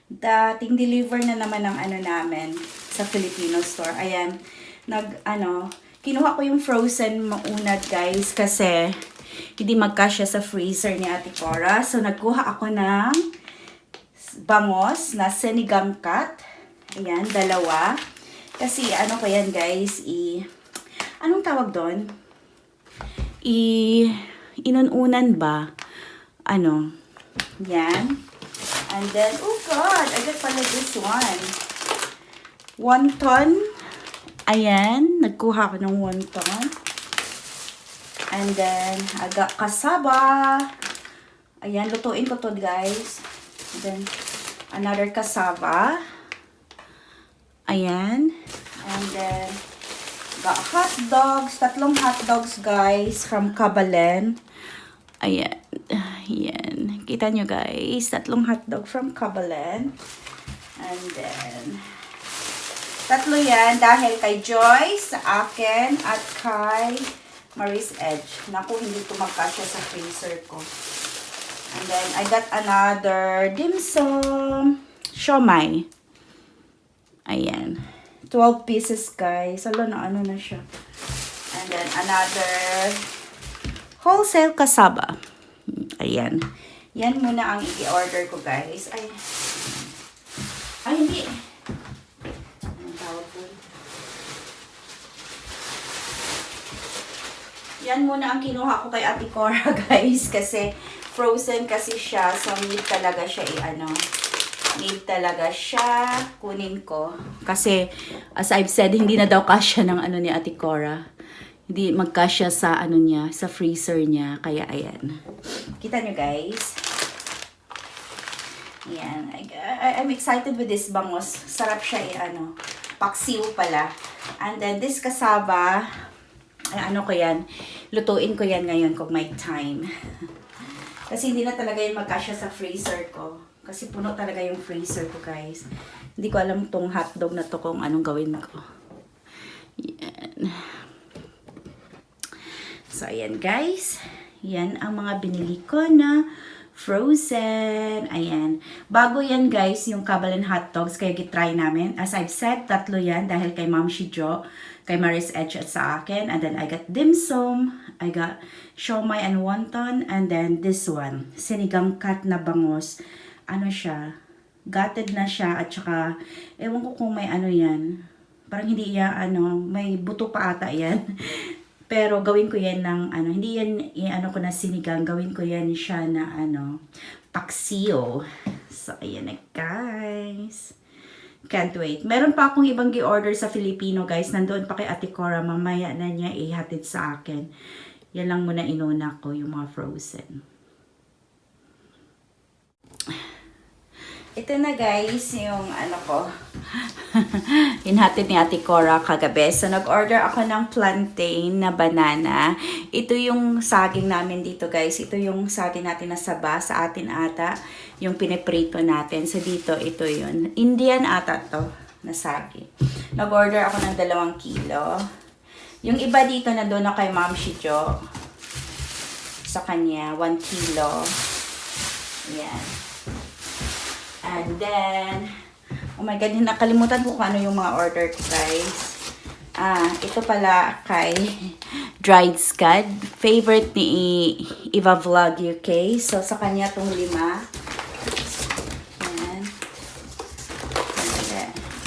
dating deliver na naman ng ano namin sa Filipino store. Ayan, kinuha ko yung frozen maunad guys kasi hindi magkasya sa freezer ni Ate Cora. So, nagkuha ako ng bangos na sinigang cut. Ayan, dalawa. Kasi ano ko yan guys, anong tawag doon? Inununan ba? Yan. And then, oh God, I got pala this one. Wonton. Ayan, nagkuha ko ng wonton. And then, I got cassava. Ayan, lutuin ko to guys. And then, another cassava. Ayan. And then, got hot dogs. 3 hot dogs, guys, from Kabalen. Ayan. Ayan. Kita nyo, guys. 3 hot dog from Kabalen. And then, 3 yan dahil kay Joyce, sa akin, at kay Maris Edge. Naku, hindi ito magkasya sa freezer ko. And then, I got another dim sum. Siomai. Ayan. 12 pieces, guys. Alo na, ano na siya. And then, another wholesale cassava. Ayan. Yan muna ang i-order ko, guys. Ay, hindi. Anong tawag ko? Yan muna ang kinuha ko kay Ate Cora, guys. Kasi, frozen kasi siya. So, need talaga siya need talaga siya kunin ko. Kasi, as I've said, hindi na daw kasya ng ni Ate Cora. Hindi magkasya sa niya, sa freezer niya. Kaya, ayan. Kita nyo, guys. Ayan. I'm excited with this bangos. Sarap siya, paksiw pala. And then, this cassava, ko yan. Lutuin ko yan ngayon kung may time. Kasi hindi na talaga yan magkasya sa freezer ko. Kasi puno talaga yung freezer ko, guys. Hindi ko alam tong hotdog na to kung anong gawin ko. Yan. So, ayan, guys. Yan ang mga binili ko na frozen. Ayan. Bago yan, guys, yung Kabalen hotdogs. Kaya gitry namin. As I've said, 3 yan dahil kay Ma'am Shijo, kay Maris Edge at sa akin. And then, I got dim sum. I got siomai and wonton. And then, this one. Sinigang cut na bangos. Siya, gutted na siya, at saka, ewan ko kung may yan. Parang hindi may buto pa ata yan. Pero gawin ko yan ng, hindi yan, ko na sinigang, gawin ko yan siya na, paksiyo. So, ayan na, guys. Can't wait. Meron pa akong ibang gi-order sa Filipino, guys. Nandoon pa kay Ate Cora, mamaya na niya ihatid sa akin. Yan lang muna inuna ko, yung mga frozen. Ito na, guys, yung ko. Hinhatid ni Ate Cora kagabi. So, nag-order ako ng plantain na banana. Ito yung saging namin dito, guys. Ito yung saging natin na saba sa atin ata. Yung piniprito natin. So, dito, ito yun. Indian ata to na saging. Nag-order ako ng 2 kilo. Yung iba dito na doon na kay Ma'am Shijo. Sa kanya, 1 kilo. Ayan. And then, oh my God, nakalimutan ko kung ano yung mga order ko, guys. Ito pala kay dried scad. Favorite ni Eva Vlog UK. So, sa kanya itong 5. Ayan.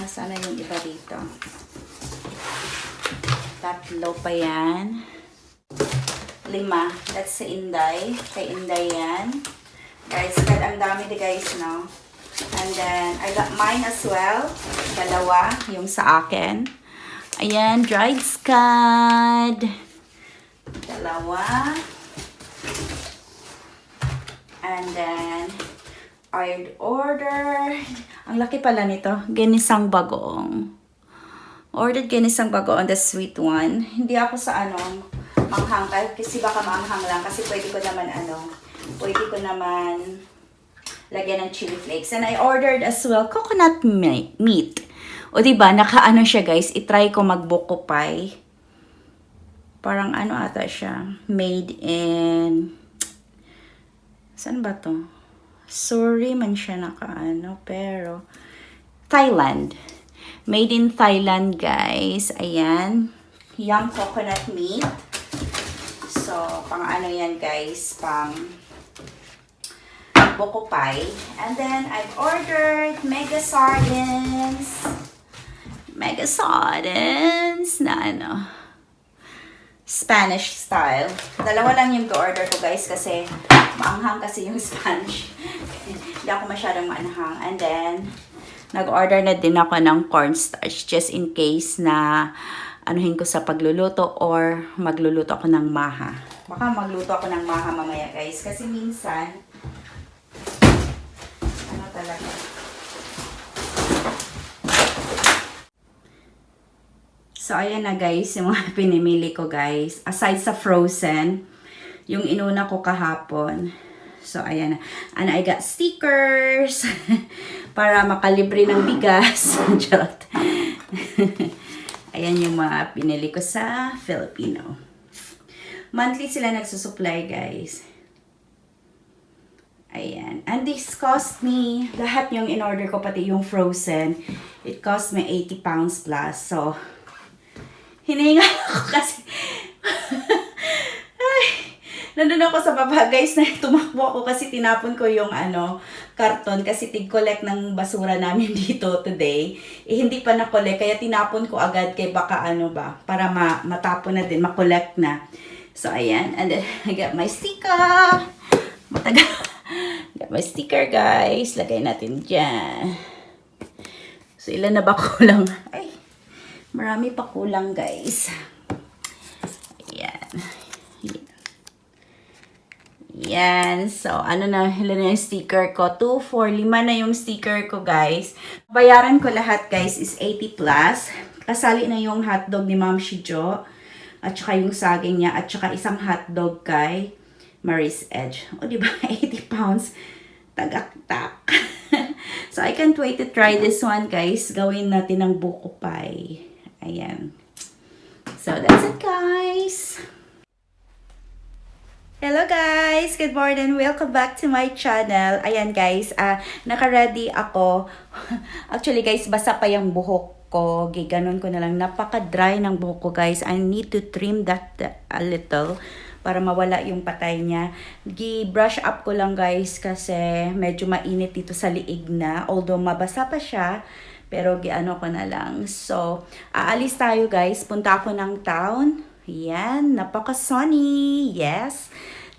Nasaan na yung iba dito? 3 pa yan. 5. That's sa Inday. Kay Inday yan. Guys, ang dami di guys, no? And then, I got mine as well. 2, yung sa akin. Ayan, dried scad. 2. And then, I ordered, ang laki pala nito, ginisang bagoong. Ordered ginisang bagoong, the sweet one. Hindi ako sa manghang, kasi baka manghang lang, kasi pwede ko naman lagyan ng chili flakes. And I ordered as well coconut meat. O diba, nakaano siya, guys. I-try ko mag-buko pie. Parang ata siya. Made in, saan ba to? Sorry man siya nakaano, pero Thailand. Made in Thailand, guys. Ayan. Young coconut meat. So, pang ano yan, guys? Pang buko pie. And then, I've ordered mega sardines. Mega sardines na ano, Spanish style. Dalawa lang yung order ko, guys, kasi maanghang kasi yung Spanish. Hindi ako masyadong maanghang. And then, nag-order na din ako ng cornstarch just in case na anuhin ko sa pagluluto or magluluto ako ng maha. Baka magluto ako ng maha mamaya, guys. Kasi minsan, ano talaga. So, ayan na, guys, yung mga pinimili ko, guys. Aside sa frozen, yung inuna ko kahapon. So, ayan na. And I got stickers para makalibre ng bigas. Charot. Ayan yung mga pinili ko sa Filipino. Monthly sila nagsusupply, guys. Ayan. And this cost me, lahat yung in-order ko, pati yung frozen, it cost me 80 pounds plus. So, hinihingal ako kasi ay, nandun ako sa baba, guys, na tumakbo ako kasi tinapon ko yung karton kasi tig-collect ng basura namin dito today. Hindi pa na-collect, kaya tinapon ko agad kay baka para matapon na din, ma-collect na. So, ayan. And then, I got my sticker. Matagal. Got my sticker, guys. Lagay natin dyan. So, ilan na ba kulang? Ay, marami pa kulang, guys. Ayan. Yan. So, ilan na yung sticker ko? 2, 4, 5 na yung sticker ko, guys. Bayaran ko lahat, guys, is 80 plus. Kasali na yung hotdog ni Ma'am Shijo. At saka yung saging niya. At saka isang hotdog kay Maris Edge. O, diba? 80 pounds. Tagaktak. So, I can't wait to try this one, guys. Gawin natin ng buko pie. Ayan. So, that's it, guys. Hello guys! Good morning! Welcome back to my channel. Ayan guys, naka-ready ako. Actually guys, basa pa yung buhok ko. Giganon ko na lang. Napaka-dry ng buhok ko, guys. I need to trim that a little para mawala yung patay niya. Gi-brush up ko lang, guys, kasi medyo mainit dito sa liig na. Although mabasa pa siya, pero giano ko na lang. So, aalis tayo, guys. Punta ako ng town. Yan, napaka-sunny. Yes.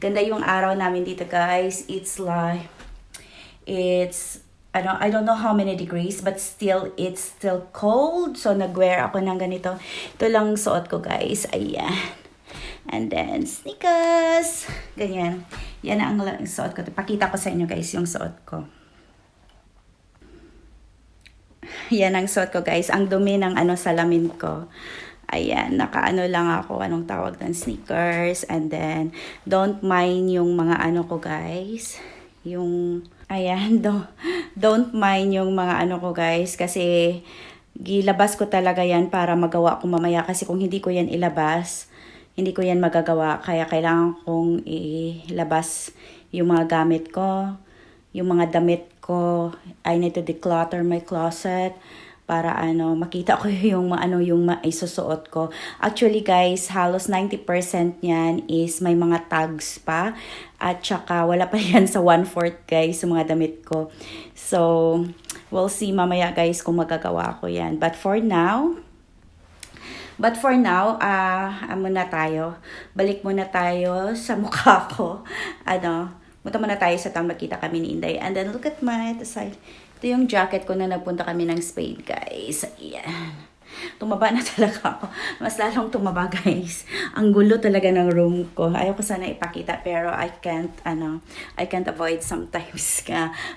Ganda yung araw namin dito, guys. It's like, I don't know how many degrees, but still, it's still cold. So, nag-wear ako ng ganito. Ito lang suot ko, guys. Ayan. And then, sneakers. Ganyan. Yan ang suot ko. Pakita ko sa inyo, guys, yung suot ko. Yan ang suot ko, guys. Ang dumi ng salamin ko. Ayan, nakaano lang ako, anong tawag ng sneakers. And then, don't mind yung mga ko, guys. Yung, ayan, don't mind yung mga ko, guys. Kasi, gilabas ko talaga yan para magawa ko mamaya. Kasi kung hindi ko yan ilabas, hindi ko yan magagawa. Kaya kailangan kong ilabas yung mga gamit ko, yung mga damit ko. I need to declutter my closet para makita ko yung yung maisusuot ko. Actually, guys, halos 90% niyan is may mga tags pa. At saka wala pa yan sa 1/4, guys, sa mga damit ko. So, we'll see mamaya, guys, kung magagawa ko yan. But for now, muna tayo. Balik muna tayo sa mukha ko. Punta muna tayo sa town, magkita kami ni Inday. And then, look at my side. Ito yung jacket ko na nagpunta kami ng Spain, guys. Ayan. Tumaba na talaga ako. Mas lalong tumaba, guys. Ang gulo talaga ng room ko. Ayaw ko sana ipakita, pero I can't avoid sometimes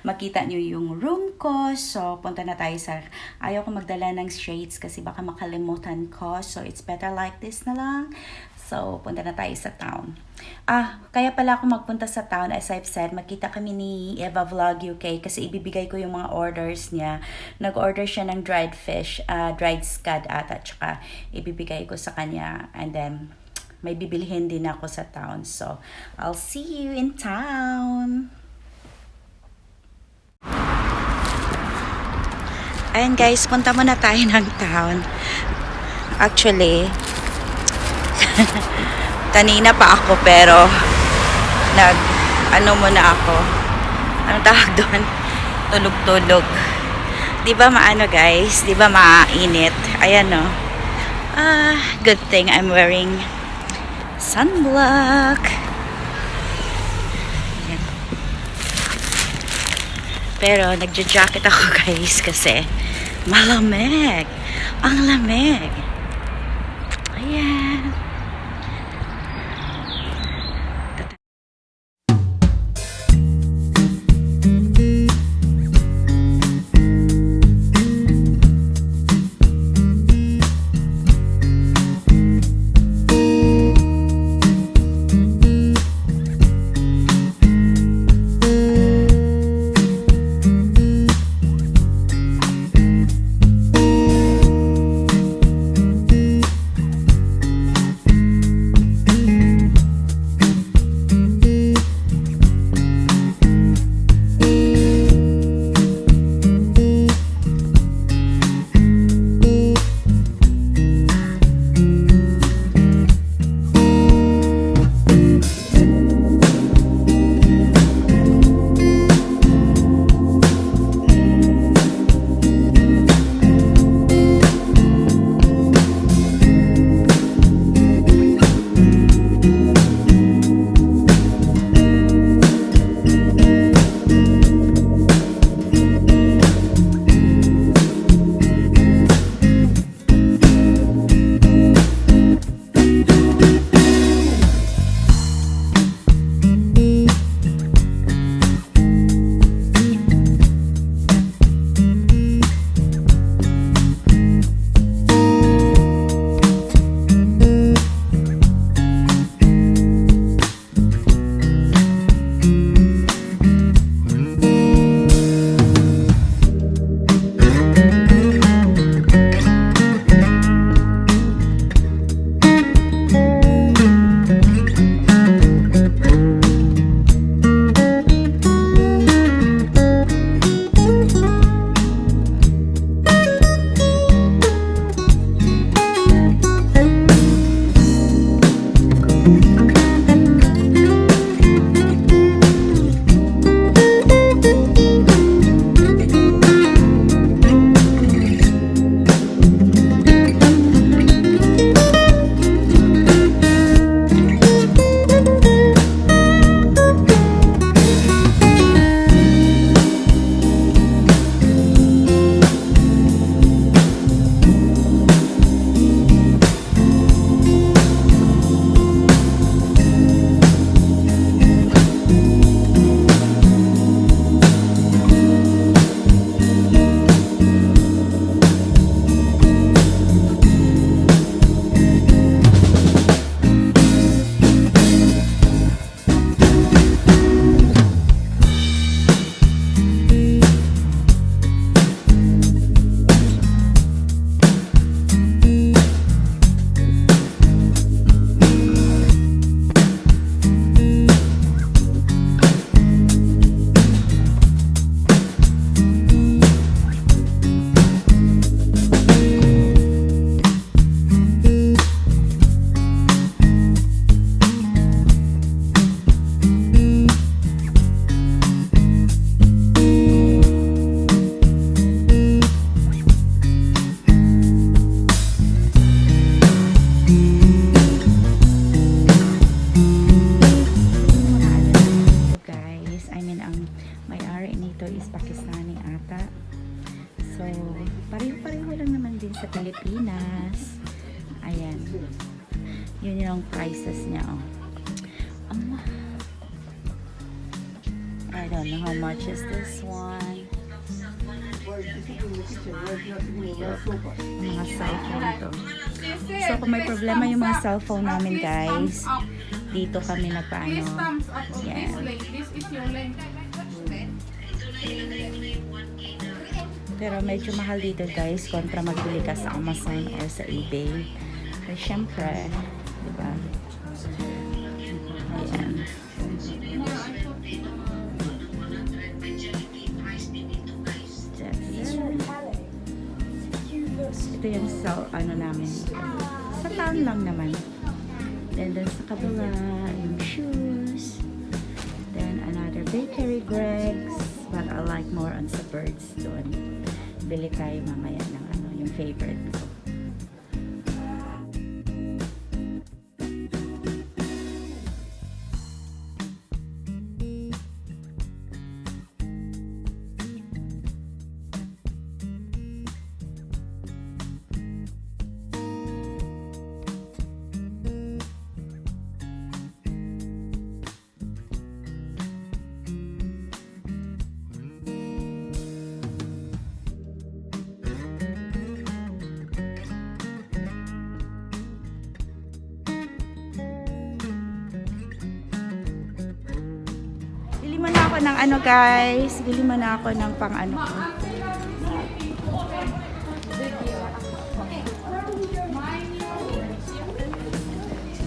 makita nyo yung room ko. So, punta na tayo sa, ayaw ko magdala ng shades kasi baka makalimutan ko. So, it's better like this na lang. So, punta na tayo sa town. Kaya pala ako magpunta sa town, as I've said, magkita kami ni Eva Vlog UK kasi ibibigay ko yung mga orders niya. Nag-order siya ng dried fish, dried scad at saka ibibigay ko sa kanya. And then, may bibilhin din ako sa town. So, I'll see you in town. Ayan guys, punta muna tayo ng town. Actually, kanina pa ako pero ano muna ako. Anong tawag doon? Tulog-tulog. Di ba maano guys? Di ba mainit? Ayan no. Good thing I'm wearing sunblock. Ayan. Pero nagja-jacket ako guys kasi malamig. Ang lamig. Ayan. sa Pilipinas. Ayan. Yun yung prices niya, oh. I don't know how much is this one. Mga cellphone to. So, kung may problema yung mga cellphone namin, guys, dito kami nagpaano. Yan. Pero medyo mahal dito, guys, kontra magbili ka sa Amazon or sa eBay. Pero syempre, diba? Ayan. Ito yung ano namin. Sa town lang naman. Then sa kabila, yung shoes. Then another bakery, Greg's. But I like more on sa birds doon. Bili tayo mamaya ng ano, yung favorite ko. Bili mo na ako ng ano guys. Bili mo na ako ng pang ano ko.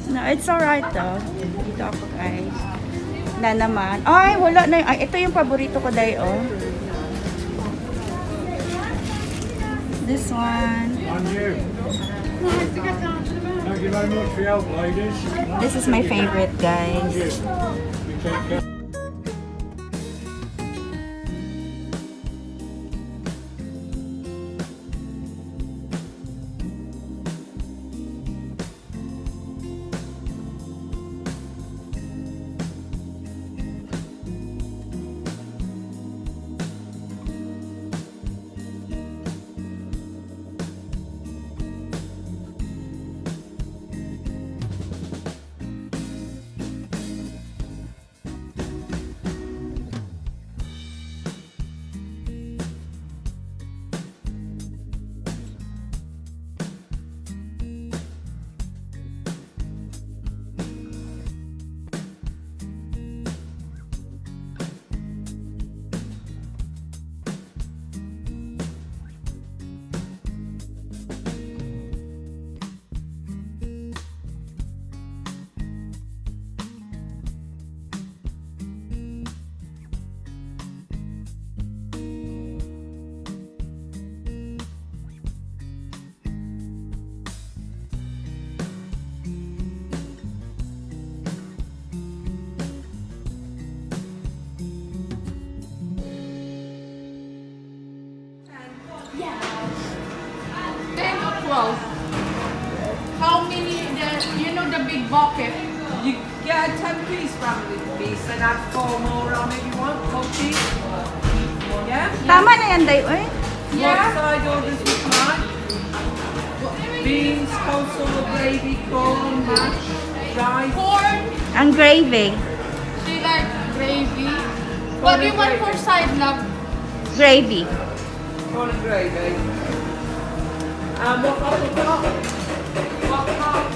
No, it's alright though. Dito ako guys. Na naman. Ay, wala na yung, ay, ito yung paborito ko dahil oh. This one. Thank you very much for your help, ladies. This is my favorite guys. You take care. How many, you know the big bucket? You get a 10-piece family piece and add 4 more on if you want, 4 piece. Yeah? Tama na yan, day. Uy. What side orders would you like? Beans, coleslaw, gravy, corn, mash, rice. Corn. Ang gravy. She like gravy. What do you want for side, love? Gravy. Corn and gravy. What have we got? What have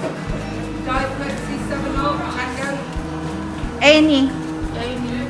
Diet Pepsi, 7-Up, Tango. Any. Tango.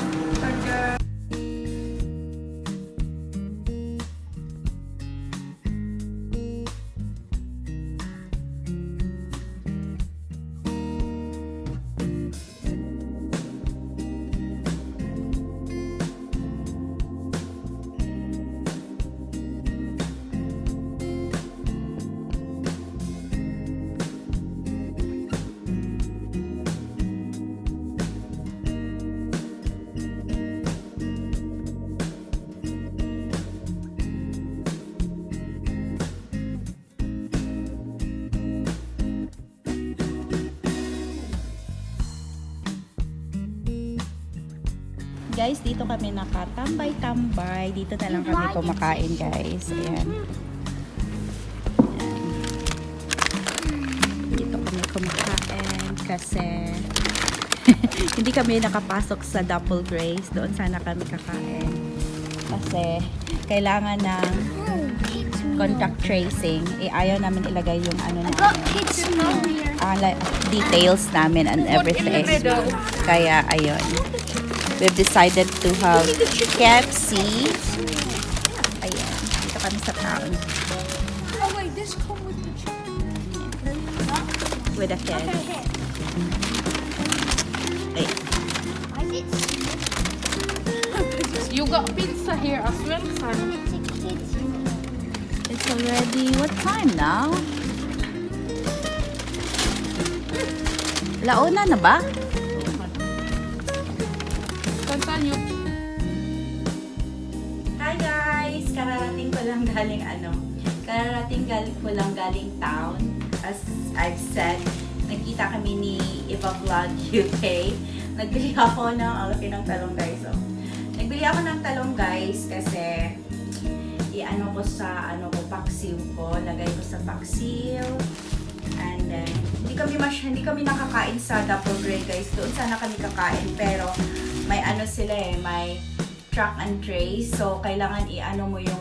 Guys, dito kami nakatambay-tambay. Dito na lang kami kumakain, guys. Ayan. Ayan. Dito kami kumakain kasi hindi kami nakapasok sa Double Grace. Doon sana kami kakain. Kasi kailangan ng contact tracing. Ayaw namin ilagay yung ano namin. Details namin and everything. Kaya, ayun. We've decided to have KFC. Ayan. Dito kami sa town. Oh wait, this come with the chicken. With a kid. Ay. You got pizza here as well, son. It's already, what time now? Launa na ba? Continue. Hi guys! Kararating ko lang galing town. As I've said, nagkita kami ni Iba Vlog UK. Nagbili ako ng, ang laki ng talong guys. Oh. Nagbili ako ng talong guys kasi i-ano ko sa paksiw ko. Lagay ko sa paksiw. And then, hindi kami nakakain sa double gray guys. Doon sana kami kakain pero may may track and trace. So, kailangan i-ano mo yung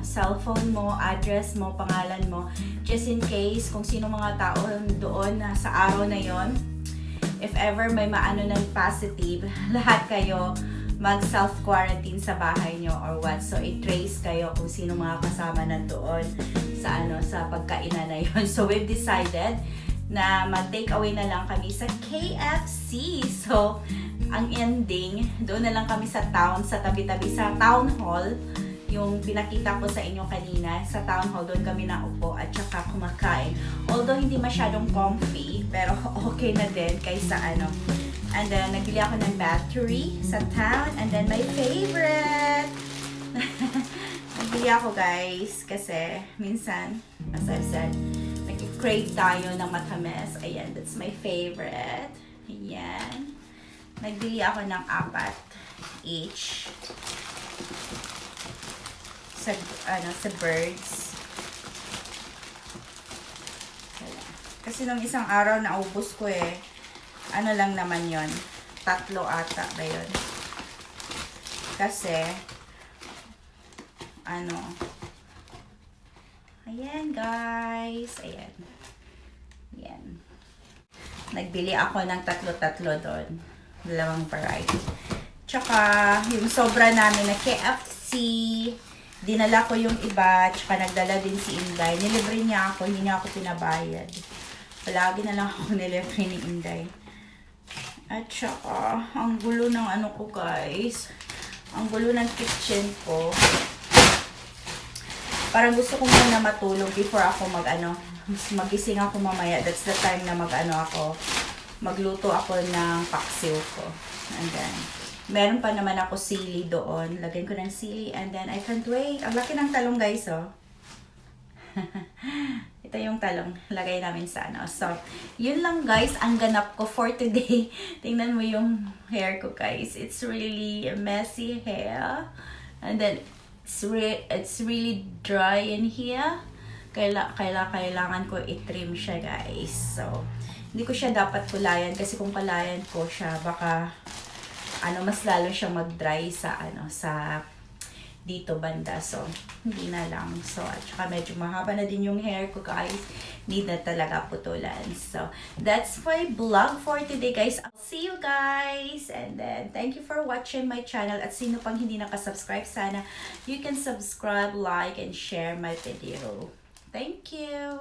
cellphone mo, address mo, pangalan mo. Just in case kung sino mga tao doon sa araw na yon. If ever may maano ng positive, lahat kayo mag-self-quarantine sa bahay nyo or what. So, i-trace kayo kung sino mga kasama na doon sa pagkainan na yon. So, we've decided na mag-take away na lang kami sa KFC. So, ang ending, doon na lang kami sa town, sa tabi-tabi, sa town hall. Yung pinakita ko sa inyo kanina, sa town hall, doon kami naupo at saka kumakain. Although, hindi masyadong comfy, pero okay na din kaysa And then, nagbili ako ng battery sa town. And then, my favorite! Nagbili ako, guys, kasi minsan, as I've said, nag-crave tayo ng matamis. Ayan, that's my favorite. Ayan. Nagbili ako ng 4 each. Sa birds. Kasi nung isang araw naubos ko eh. Ano lang naman yon, 3 ata ba yun? Kasi, ayan guys, ayan. Ayan. Nagbili ako ng 3 doon. 2 variety. Tsaka, yung sobra namin na KFC, dinala ko yung iba, tsaka nagdala din si Inday. Nilibre niya ako, hindi niya ako pinabayad. Palagi na lang ako nilibre ni Inday. At saka, ang gulo ng ko guys. Ang gulo ng kitchen ko. Parang gusto ko muna matulog before ako magising ako mamaya. That's the time na magluto ako ng paksiw ko. And then, meron pa naman ako sili doon. Lagyan ko ng sili. And then, I can't wait. Ang laki ng talong guys, oh. Ito yung talong. Lagay namin sa So, yun lang guys. Ang ganap ko for today. Tingnan mo yung hair ko guys. It's really a messy hair. And then, it's really dry in here. Kailangan ko i-trim siya guys. So, hindi ko siya dapat kulayan. Kasi kung kulayan ko siya, baka mas lalo siyang mag-dry sa dito banda. So, hindi na lang. So, at saka medyo mahaba na din yung hair ko guys. Need na talaga putulan. So, that's my vlog for today guys. I'll see you guys. And then, thank you for watching my channel. At sino pang hindi nakasubscribe, sana you can subscribe, like, and share my video. Thank you.